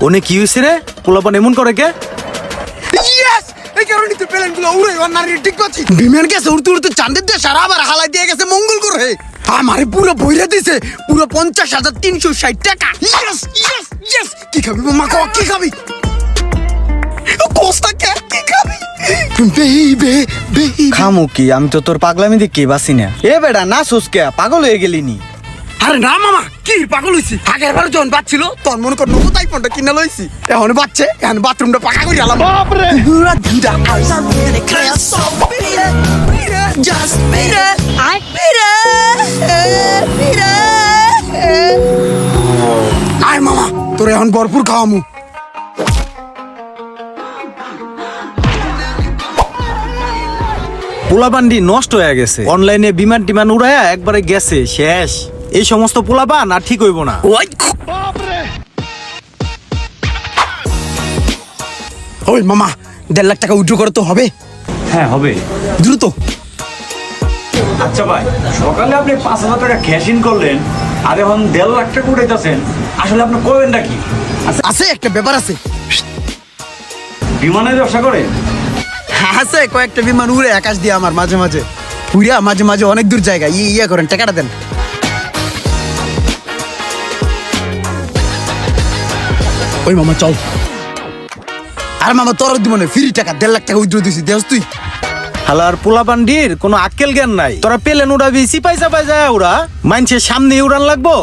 One কি হইছে রে? পোলাপান এমন করে কে? ইয়েস, এই কারণে তো প্লেনগুলো উড়ে অন্যান্য ঠিক করছি। বিমান গেছে উড়তে উড়তে চাঁদের দেশ আর আবার হালাই দিয়ে গেছে মঙ্গল গ্রহে। আমারে পুরো বইরা দিছে পুরো 50,360 টাকা। Yes yes yes. কি খাবি মামা, কি খাবি? কোস্তা কে কি খাবি? বেবি বেবি খামু কি? আমি তো তোর পাগলামি দেখি বাসি না। এ বেটা না সুসকে পাগল হয়ে গেলি নি? আরে না মামা, কি পাগল হইছি? আগের বার যখন বাচ্ছিল তখন মনে কর নতুন আইফোনটা কিনে লইছি। এখন বাচ্চে, এখন বাথরুমটা পাকা করে আলাম। বাপ রে আয় মামা, তোর এখন ভরপুর খাওয়ামু। পোলাপানটি নষ্ট হয়ে গেছে, অনলাইনে বিমান টিমান উড়ায়া একবারে গেছে শেষ। এই সমস্ত পোলাপান আর ঠিক হইব না। ওই মামা, 1.5 লাখ টাকা উইথড্র করে তো হবে? হ্যাঁ হবে। দ্রুত। আচ্ছা ভাই, সকালে আপনি 5,000 টাকা ক্যাশ ইন করলেন আর এখন 1.5 লাখ টাকা উঠাইতেছেন, আসলে আপনি করবেনটা কি? আছে একটা ব্যাপার আছে। বিমানের ব্যবসা করেন? আছে কয়েকটা বিমান উড়ে আকাশ দিয়ে আমার মাঝে মাঝে উড়িয়া মাঝে মাঝে অনেক দূর জায়গা ইয়া করেন, টাকাটা দেন। ওই মামা চল। আর মামা তোর দিব না, ফ্রি টাকা 1.5 লাখ টাকা উইথড্র দিছি, দেখ তুই। হালার পোলাপান্ডির কোনো আক্কেল জ্ঞান নাই। তোরা পেলেন উড়াবি, সিপাই চাপাই যায় উড়া, মানুষের সামনে উড়ান লাগবো।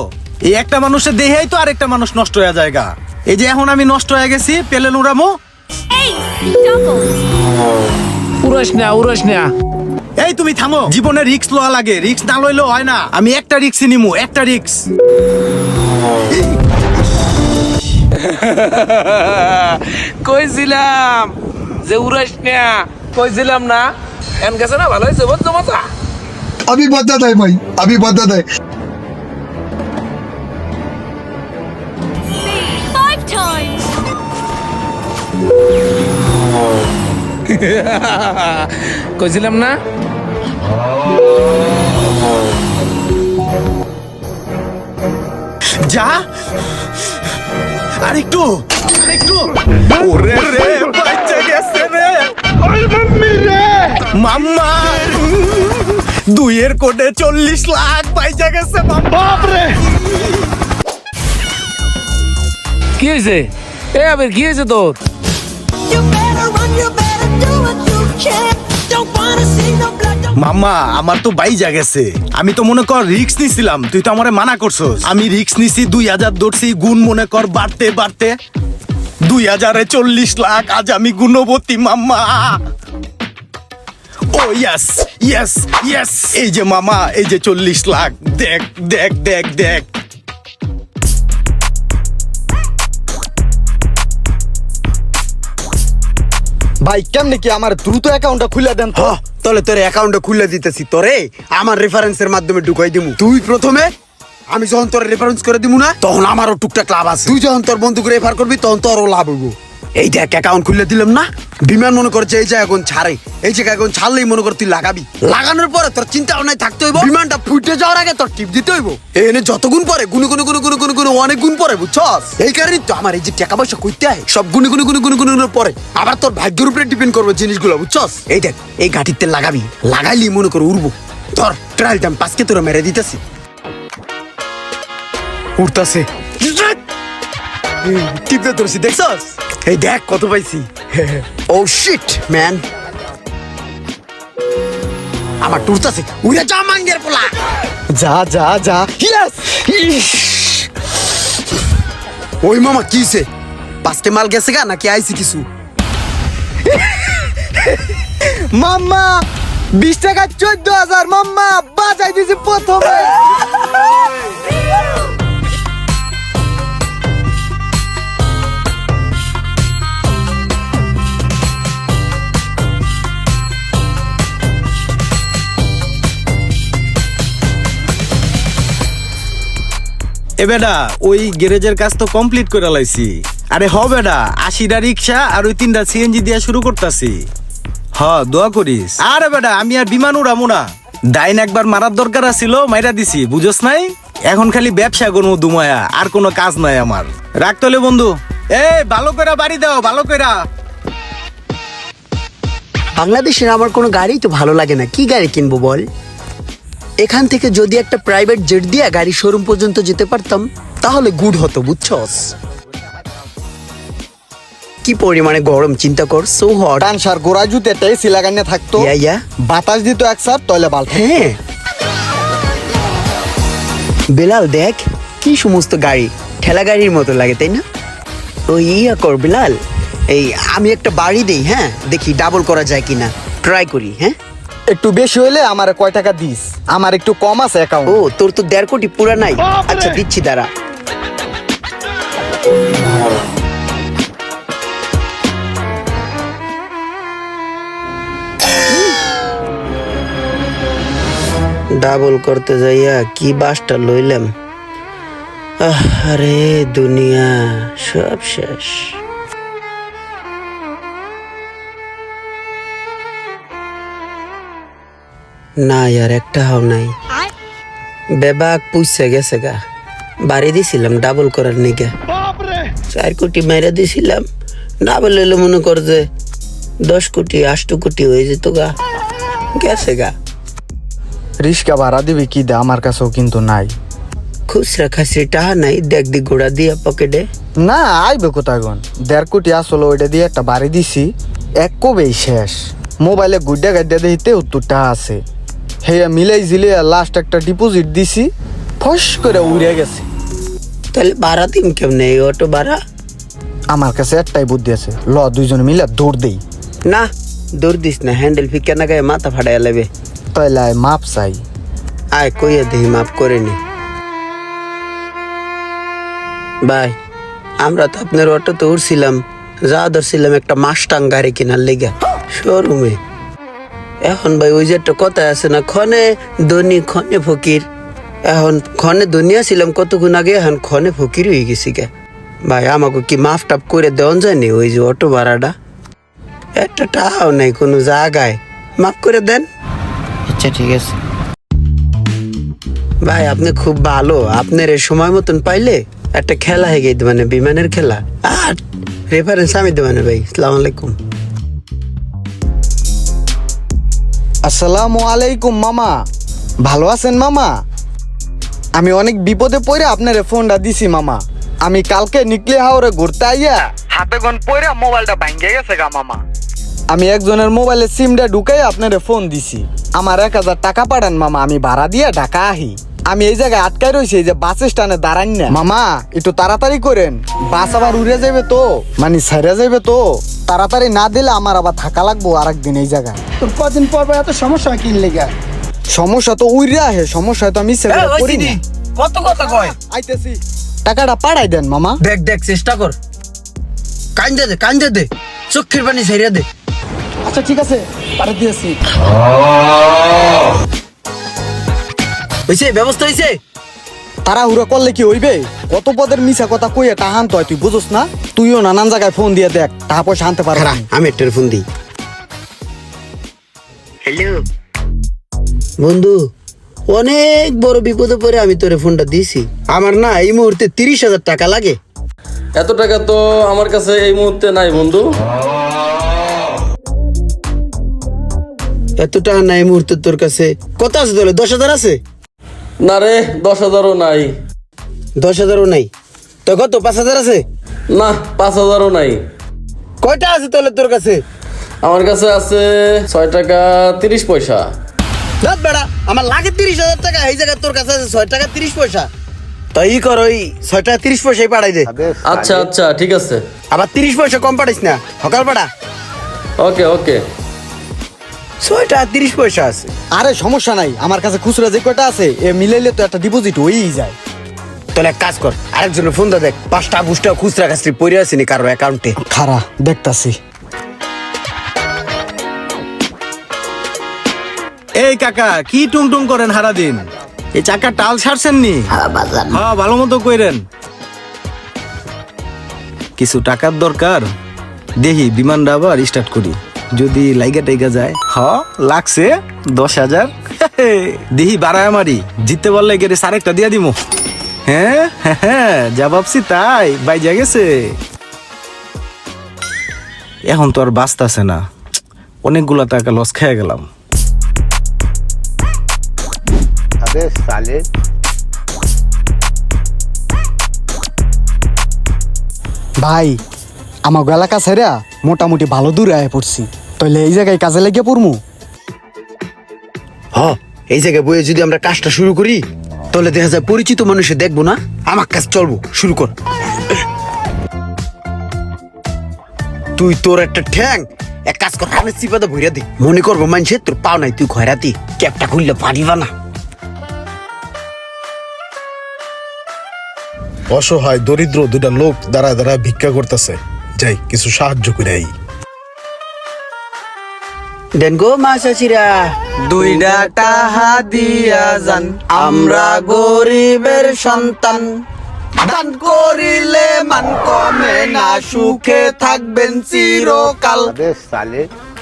এই একটা মানুষের দেহেই তো আরেকটা মানুষ নষ্ট হয়ে জায়গা। এই যে এখন আমি নষ্ট হয়ে গেছি, পেলেন উড়ামো। উড়াস না। এই তুমি থামো, জীবনে রিস্ক লওয়া লাগে, রিস্ক না লইলেও হয় না। আমি একটা রিস্কই নিমু, একটা রিস্ক। কইছিলাম যে উড়াস না, কইছিলাম না? এন গেছে না, ভালো হয়েছে বুঝছো মজা। अभी बदत है भाई, अभी बदत है। 5 times. কইছিলাম না? যা আরেকটু আরেকটু। ওরে রে, বাচ্চা গেছে রে। ওই মাম্মি রে, মাম্মা 2 এর কোটে 40 লাখ বাচ্চা গেছে। বাপ রে, কি হয়েছে? এ আবার কি হয়েছে তোর? You better run, you better do what you can. Don't wanna see no blood. মাম্মা আমার তো বাইজা গেছে। আমি তো মনে কর রিস্ক নিছিলাম, তুই তো আমারে মানা করছস। আমি রিস্ক নিছি, 2000 ধরছি, গুণ মনে কর বাড়তে বাড়তে 2000-এ 40 লাখ। আজ আমি গুণবতী মাম্মা। ও ইয়েস ইয়েস ইয়েস। এই যে মামা, এই যে 40 লাখ, দেখ দেখ দেখ দেখ। ভাই কেমনে কি আমার দ্রুত অ্যাকাউন্টটা খুলে দেন তো? তাহলে তোর অ্যাকাউন্টটা খুলে দিতেছি, তোরে আমার রেফারেন্সের মাধ্যমে ঢুকাই দিমু। তুই প্রথমে, আমি যখন তোর রেফারেন্স করে দিমু না, তখন আমারও টুকটাক লাভ আছে। তুই যখন তোর বন্ধুকে রেফার করবি তখন তোরও লাভ হইব। এই দেখ অ্যাকাউন্ট খুলে দিলাম না। বিমান মনে করছে এই জায়গা এখন ছাড়ে, এই জায়গা এখন ছাড়লেই মনে কর তুই লাগাবি। লাগানোর পরে তোর চিন্তা ভাবনায় থাকতে হইব, বিমানটা ফুটে যাওয়ার আগে তোর টিপ দিতে হইব। এনে যত গুণ পরে গুনে গুনে গুনে গুনে গুনে গুনে অনেক গুণ পরে, বুঝছস? এই কারণে তো আমার এই যে টাকা পয়সা কইতে হয় সব গুনে গুনে গুনে গুনে গুনে পরে। আবার তোর ভাগ্যের উপরে ডিপেন্ড করবে জিনিসগুলো, বুঝছস? এই দেখ এই ঘাটিতে লাগাবি, লাগাইলি মনে করে উড়বো। তোর ট্রায়াল টাইম পাঁচকে তোরা মেরে দিতেছি। উঠতাছে, টিপে ধরছি, দেখছস? এই দেখ কত পাইছি। ও শিট ম্যান, আমার টুরতাছে। উড়ে যা মাঙ্গের পোলা, যা যা যা। ইয়েস। ওই মামা কিছে? পাঁচকে মাল গেছে গা নাকি আইছি কিছু? মাম্মা 20 টাকা 14,000 মাম্মা বাজাই দিছি প্রথমে। এ বেটা, ওই গ্যারেজের কাজ তো কমপ্লিট করে লাইছি। আরে হ বেটা, 80টা রিক্সা আর ওই 3টা সিএনজি দিয়া শুরু করতাছি। হ, দোয়া করিস। আরে বেটা, আমি আর বিমান উড়ামু না। ডাইন একবার মারার দরকার ছিল, মাইরা দিছি, বুঝস নাই? এখন খালি ব্যবসা করবো দুমায়া, আর কোনো কাজ নাই আমার। রাখতলে বন্ধু, এই ভালো কইরা বাড়ি দাও, ভালো কইরা। বাংলাদেশের আমার কোনো গাড়ি তো ভালো লাগে না, কি গাড়ি কিনবো বল? এখান থেকে যদি একটা প্রাইভেট জেট দিয়ে গাড়ি শোরুম পর্যন্ত যেতে পারতাম তাহলে গুড হতো, বুঝছস? কি পরিমাণে গরম চিন্তা কর, সো হট। ডানসার গোড়া জুতেতে এসি লাগানো থাকতো, ইয়া বাতাস দিত এক সার তলে বাল। হ্যাঁ বেলাল দেখ কি সমস্ত গাড়ি, ঠেলা গাড়ির মতো লাগে তাই না? ও ইয়া কর বেলাল, এই আমি একটা বাড়ি দেই, হ্যাঁ দেখি ডাবল করা যায় কিনা, ট্রাই করি। হ্যাঁ একটু বেশি হইলে আমার কয় টাকা দিস, আমার একটু কম আছে অ্যাকাউন্ট। ও তোর তো 1.5 কোটি পুরা নাই, আচ্ছা দিচ্ছি দাঁড়া। ডাবল করতে যাইয়া কি বাসটা লইলাম, আরে দুনিয়া সব শেষ। না ইয়ার একটা হাও নাই, বেবাক পুষছে গেছে গা। বাড়ি দিছিলাম ডাবল করার নিগে, 4 কোটি মাইরা দিছিলাম, ডাবল এলো মনে কর যে 10 কোটি 8 কোটি হয়ে যেত গা, গেছে গা। রিস্কা ভাড়া দিবি কি দে, আমার কাছেও কিন্তু নাই। খুচরা খাসরি টাহা নাই, দেখ দি গোড়া দিয়া পকেটে। না আইবে কোথায় গন, 1.5 কোটি আসলে ওইটা দিয়ে একটা বাড়ি দিছি, এক কবেই শেষ। মোবাইলে গুড্ডা গাড্ডা দিতে 70 টাকা আছে, হেয়া মিলাই জিলিয়া লাস্ট একটা ডিপোজিট দিছি, ফস করে উড়ে গেছে। তাহলে ভাড়া দিম কেমনে এই অটো ভাড়া? আমার কাছে একটাই বুদ্ধি আছে, ল দুইজনে মিলে দৌড় দেই। না দৌড় দিস না, হ্যান্ডেল ফিকা না গায়ে মাথা ফাটাইয়া লেবে। তাইলে মাপ চাই। আয় কইয়া দেহি মাপ করে নি। ভাই আমরা তো আপনার অটোতে উঠছিলাম, যা ধরছিলাম একটা মাস্টাং গাড়ি কেনার লেগে শোরুমে। এখন ভাই ওই যে একটা কথা আছে না, ক্ষণে ধনী ক্ষণে ফকির। এখন ক্ষণে ধনী ছিলাম কতক্ষণ আগে, এখন ক্ষণে ফকির হয়ে গেছি গে। ভাই আমাকে কি মাফ টাপ করে দেওয়া যায়নি ওই যে অটো ভাড়াটা? একটা টাকাও নাই কোনো জায়গায়, মাফ করে দেন। আচ্ছা ঠিক আছে ভাই, আপনি খুব ভালো। আপনার এই সময় মতন পাইলে একটা খেলা হয়ে গেছে, মানে বিমানের খেলা। আর রেফারেন্স আমি দেবেন ভাই। আসসালামু আলাইকুম। আসসালামু আলাইকুম মামা, ভালো আছেন মামা? আমি অনেক বিপদে পড়ে আপনার ফোনটা দিছি মামা। আমি কালকে নিকলে হাওরে ঘুরতে আইয়া হাতে গন পড়ে মোবাইলটা ভাঙ্গে গেছে গা মামা। আমি একজনের মোবাইলে সিমটা ঢুকাই আপনার ফোন দিছি, আমার 1000 টাকা পাঠান মামা, আমি ভাড়া দিয়ে ঢাকা আহি। আমি এই জায়গায় আটকাই রয়েছি, এই যে বাস স্ট্যান্ডে দাঁড়ান না মামা, একটু তাড়াতাড়ি করেন, বাস আবার উড়ে যাবে তো, মানে ছেড়ে যাবে তো। তাড়াতাড়ি না দিলে আমার আবার থাকা লাগবো আরেকদিন এই জায়গায়। তোর কদিন পর পর এত সমস্যা কি লেগা? সমস্যা তো উইরে আহে, সমস্যা তো আমি সেটা করি না। কত কথা কয়, আইতেছি, টাকাটা পাঠাই দেন মামা। দেখ দেখ চেষ্টা কর, কান্দে দে, চোখের পানি ছাইরা দে। আচ্ছা ঠিক আছে, পাঠিয়ে দিয়েছি। হইছে, ব্যবস্থা হইছে। তাড়াহুড়ো করলে কি হইবে? কত পদের মিছা কথা কইয়া টাহান তো তুই বুঝোস না? তুইও নানান জায়গায় ফোন দিয়ে দেখ, টাকা পয়সা আনতে পারবি না। আমি একটা ফোন দিই। হ্যালো বন্ধু, অনেক বড় বিপদে পড়ে আমি তোরে ফোনটা দিছি। আমার না এই মুহূর্তে 30,000 টাকা লাগে। এত টাকা তো আমার কাছে এই মুহূর্তে নাই বন্ধু। এত টাকা নাই এই মুহূর্তে তোর কাছে? কত আছে তাহলে? 10,000 আছে? না রে, 10,000ও নাই। 10,000ও নাই তো কত? 5,000 আছে? না, 5,000ও নাই। কয়টা আছে তাহলে তোর কাছে? আমার কাছে আছে 6 টাকা 30 পয়সা। না বেড়া, আমার লাগে 30,000 টাকা, এই জায়গায় তোর কাছে আছে 6 টাকা 30 পয়সা। তো ই কর, ওই 6 টাকা 30 পয়সাই পাঠাই দে। আচ্ছা আচ্ছা ঠিক আছে। আবার 30 পয়সা কম পাঠাইস না, সকাল পাঠা। ওকে ওকে। 6 টাকা 30 পয়সা আছে। আরে সমস্যা নাই, আমার কাছে খুচরা যে কয়টা আছে এ মিলাইলে তো একটা ডিপোজিট হয়েই যায়। তাহলে এক কাজ কর, আরেকজনের ফোন দেখ, 5টা বুস্টা খুচরা খাসরি পড়ে আসেনি কারো অ্যাকাউন্টে। খারা দেখতাছি। এই কাকা কি টুং টুং করেন হারা দিন? এই চাকা টাল ছাড়ছেন নি? হ্যাঁ ভালো মতো কইরেন। কিছু টাকার দরকার, দেখি বিমানটা আবার স্টার্ট করি, যদি লাইগা টাইগা যায়। লাগছে 10,000। দেখি বাড়ায় মারি, জিততে পারলে গেলে 1.5 দিয়া দিমু। হ্যাঁ হ্যাঁ, যা ভাবছি তাই বাইজা গেছে। এখন তো আর বাঁচতাছে না, অনেকগুলা টাকা লস খেয়ে গেলাম। ভাই আমার এলাকা ছেড়া মোটামুটি ভালো দূরে আয় পড়ছি, তাহলে এই জায়গায় কাজে লেগে পড়মু। হ, এই জায়গায় বইয়ে যদি আমরা কাজটা শুরু করি তাহলে দেখা যায় পরিচিত মানুষে দেখবো না, আমার কাজ চলবো। শুরু কর। তুই তোর একটা ঠ্যাং এক কাজ কর, কানে চিপাতে ভইরা দে, মনে করবো মানুষে তোর পাও নাই, তুই খয়রাতি ক্যাপটা খুললে পারিবা না। অসহায় দরিদ্র দুটা লোক দাঁড়া দাঁড়া ভিক্ষা করতেছে, যাই কিছু সাহায্য করে আই। দেন গো মা চাচিরা, দুইটা টাহা দিয়া যান, আমরা গরিবের সন্তান, দান করিলে মান কমে না, সুখে থাকবেন চিরকাল।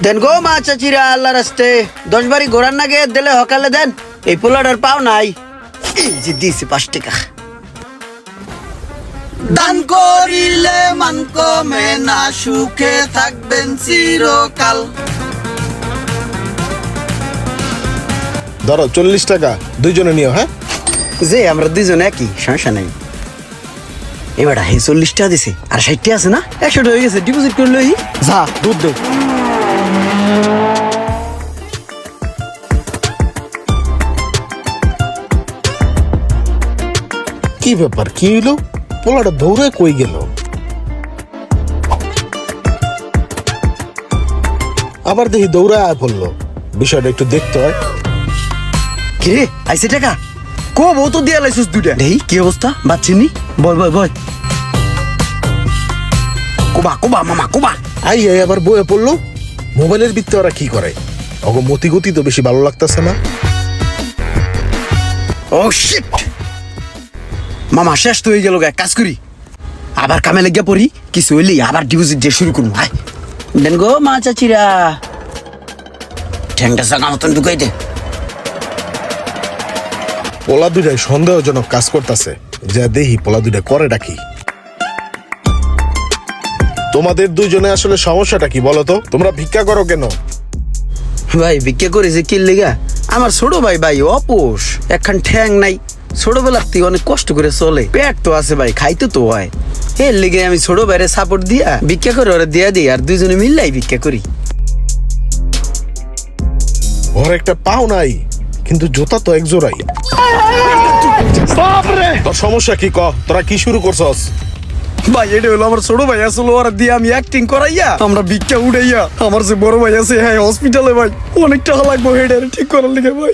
দেন গো মা চাচিরা, আল্লাহ রাস্তে 10 বারি ঘোরার নাগে দিলে হকালে দেন, এই পোলাটার পাও নাই, এই যে দিয়েছে 5 টাকা। দান করিলে মান কমে না, সুখে থাকবেন চিরকাল। ধরো 40 টাকা, দুইজনে নিও। হ্যাঁ, যে আমরা দুইজন একই, সমস্যা নাই। এবার 40 টাকা দিছে আর 60 টাকা আছে না, 100 টাকা হয়ে গেছে, ডিপোজিট করে লই। যা দুধ দে। কি ব্যাপার, কি হইলো? পোলাটা দৌড়ে কই গেল? আবার দেখি দৌড়ে আয় পড়লো, বিষয়টা একটু দেখতে হয়। কি রে, আইছে টাকা? কো বউ তো দিয়া লাইছিস দুইটা। দেই কি অবস্থা, বাচ্চিনি? বল বল বল। কোবা কোবা মামা কোবা। আই আই আবার বয়ে পড়লো। মোবাইলের ভিত্তে ওরা কি করে? অগো মতি গতি তো বেশি ভালো লাগতেছে না। ও শিট, মামা শেষ তো হয়ে গেল, এক কাজ করি, আবার কামে লেগে পড়ি, কিছু হইলি আবার ডিপোজিট দিয়ে শুরু করুন। ভাই দেন গো মা চাচিরা, ঠ্যাংটা সাগা মতন ঢুকাই দে। পোলা দুইটাই সন্দেহজনক কাজ করতেছে, যা দেখি পোলা দুইটা করে ডাকি। তোমাদের দুইজনে আসলে সমস্যাটা কি বলো তো? তোমরা ভিক্ষা করো কেন? ভাই ভিক্ষা করেছে কি লেগা? আমার ছোট ভাই ভাই অপোষ, একখান ঠ্যাং নাই, ছোটবেলার থেকে অনেক কষ্ট করে চলে, পেট তো আছে ভাই, খাইতে তো হয়, এর লেগে আমি ছোট ভাইরে সাপোর্ট দিয়া ভিক্ষা করে ওরা দিয়া দিই, আর দুইজনে মিললাই ভিক্ষা করি। ওর একটা পাও নাই, কিন্তু জুতা তো এক জোড়াই। তোর সমস্যা কি ক? তোরা কি শুরু করছস? ভাই এটা হলো আমার ছোট ভাই, আসলে ওরা দিয়ে আমি অ্যাক্টিং করাইয়া আমরা ভিক্ষা উড়াইয়া, আমার যে বড় ভাই আছে হ্যাঁ হসপিটালে ভাই, অনেক টাকা লাগবে হেডারে ঠিক করার লিগে ভাই।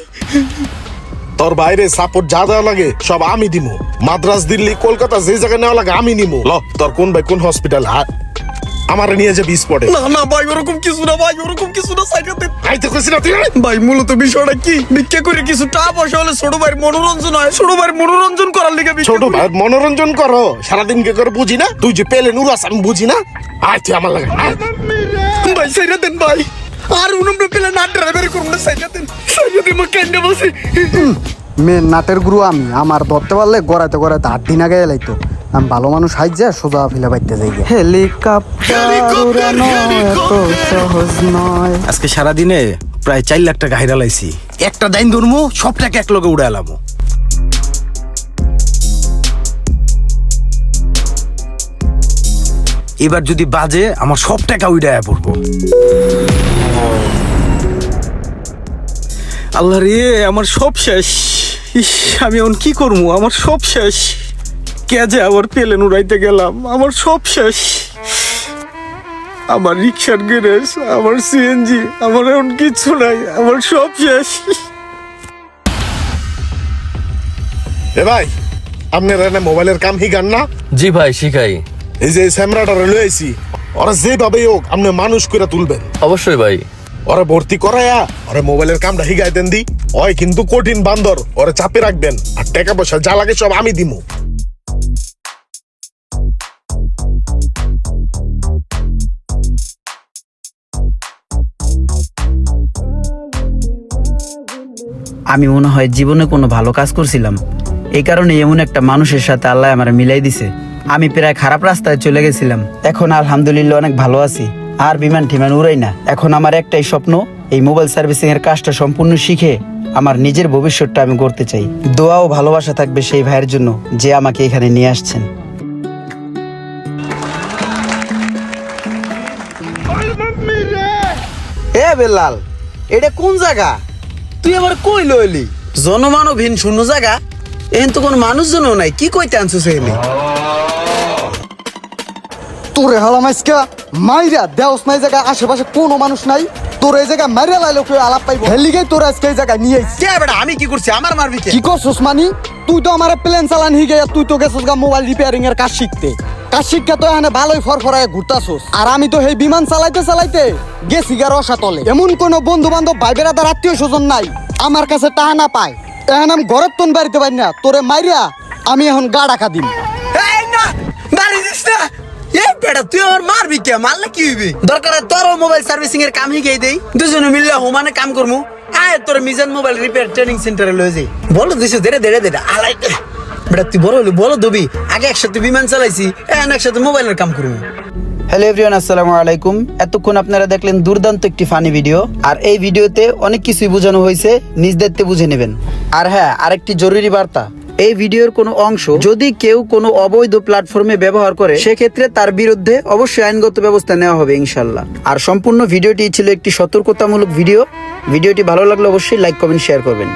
তোর বাইরে সাপোর্ট যা দেওয়া লাগে সব আমি দিমু, মাদ্রাস দিল্লি কলকাতা যে জায়গায় নেওয়া লাগে আমি নিমু। ল তোর কোন ভাই কোন হসপিটাল, আমার নিয়ে যাবি স্পটে। না না ভাই ওরকম কিছু না ভাই, ওরকম কিছু না, সাইডে আইতে কইছি না তুই? ভাই মূলত বিষয়টা কি, ভিক্ষা করে কিছু টাকা পয়সা হলে ছোট ভাইয়ের মনোরঞ্জন হয়, ছোট ভাইয়ের মনোরঞ্জন করার লিগে ছোট ভাই মনোরঞ্জন করো, সারাদিন কে করে বুঝি না? তুই যে পেলে নুরাস আমি বুঝি না? আয় তুই আমার লাগে ভাই সাইডে দেন ভাই, আর উনমনে পেলে না ড্রাইভার করুন না, সাইডে দেন, সাইডে দেন, মই কেন বসে। মেন নাটের গুরু আমি, আমার ধরতে পারলে গড়াইতে গড়াইতে 8 দিন আগে লাইতো। আমি ভালো মানুষ হাইজা সোজা ফিলে বাইতে যাই। হেলিকপ্টার উড়ানো এত সহজ নয়। আজকে সারাদিনে প্রায় 4 লাখ টাকা হাইরা লাইছি, একটা দাইন ধরমু সব টাকা এক লগে উড়ালাম। এবার যদি বাজে আমার সব টাকা উড়াইয়া পড়বো। আল্লাহ রে, আমার সব শেষ। ইস, আমি এখন কি করবো? আমার সব শেষ। কে যে আবার পেলেন উড়াইতে গেলাম, আমার সব শেষ। আমার রিক্সার গ্যারেজ, আমার সিএনজি, আমার এখন কিছু নাই, আমার সব শেষ। এ ভাই, আপনার এনে মোবাইলের কাম হিগান না? জি ভাই শিখাই। এই যে স্যামরাটা লয়ে আইছি, ওরা যেভাবে হোক আপনি মানুষ করে তুলবেন। অবশ্যই ভাই। ওরা ভর্তি করায়া ওরা মোবাইলের কামটা হিগাই দেন দি। ওই কিন্তু কঠিন বান্দর, ওরা চাপে রাখবেন, আর টাকা পয়সা যা লাগে সব আমি দিমু। আমি মনে হয় জীবনে কোনো ভালো কাজ করছিলাম, এই কারণে এমন একটা মানুষের সাথে আল্লাহ আমার মিলাই দিছে। আমি প্রায় খারাপ রাস্তায় চলে গেছিলাম, এখন আলহামদুলিল্লাহ অনেক ভালো আছি। আর বিমান টিমান উড়াই না। এখন আমার একটাই স্বপ্ন, এই মোবাইল সার্ভিসিং এর কাজটা সম্পূর্ণ শিখে আমার নিজের ভবিষ্যৎটা আমি করতে চাই। দোয়া ও ভালোবাসা থাকবে সেই ভাইয়ের জন্য যে আমাকে এখানে নিয়ে আসছেন। এ বেলাল, এটা কোন জায়গা? তুই আবার কই লইলি? জনমানবহীন শূন্য জায়গা, এখন তো কোনো মানুষজনও নাই, কি কইতে আনছিস এখানে? তোরে হালাম আজকা মাইরা দেওস নাই জায়গা, আশেপাশে কোনো মানুষ নাই, তোর এই জায়গা মাইরা লাইলো কেউ আলাপ পাইব, হেলিগে তোর আজকে এই জায়গায় নিয়ে আইছি। কে বেটা, আমি কি করছি? আমার মারবি কে? কি করছস মানি? তুই তো আমার প্লেন চালান হি গিয়া তুই তো গেছস গা মোবাইল রিপেয়ারিং এর কাজ শিখতে। কাজ শিখতে তো এখানে ভালোই ফরফরায় ঘুরতাছস, আর আমি তো এই বিমান চালাইতে চালাইতে গেছি গা রসাতলে। এমন কোন বন্ধু বান্ধব ভাই বেড়াদার আত্মীয় স্বজন নাই আমার কাছে টাকা না পায়, এখন আমি ঘরের তোন বাড়িতে পারি না, তোরে মাইরা আমি এখন গা ডাকা দিম। এই না, বাড়ি দিস না। এই বেটা, তুই আমার মারবি কে? মারলে কি হইবে? দরকার হয় তোরও মোবাইল সার্ভিসিং এর কাম শিখাই দেই, দুজনে মিললে হোমানে কাম করমু। আয় তোর মিজান মোবাইল রিপেয়ার ট্রেনিং সেন্টারে লয়ে যাই। বলো দিছো দেরে দেরে দেরে আলাই। বেটা তুই বড় হলি, বলো দবি। আগে একসাথে বিমান চালাইছি, এখন একসাথে মোবাইলের কাম করবো। হ্যালো এভরিওয়ান, আসসালামু আলাইকুম। এতক্ষণ আপনারা দেখলেন দুর্দান্ত একটি ফানি ভিডিও, আর এই ভিডিওতে অনেক কিছুই বোঝানো হয়েছে, নিজ দায়িত্বে বুঝে নেবেন। আর হ্যাঁ, আরেকটি জরুরি বার্তা, এই ভিডিওর কোনো অংশ যদি কেউ কোনো অবৈধ প্ল্যাটফর্মে ব্যবহার করে, সেক্ষেত্রে তার বিরুদ্ধে অবশ্যই আইনগত ব্যবস্থা নেওয়া হবে ইনশাল্লাহ। আর সম্পূর্ণ ভিডিওটি ছিল একটি সতর্কতামূলক ভিডিও। ভিডিওটি ভালো লাগলে অবশ্যই লাইক কমেন্ট শেয়ার করবেন।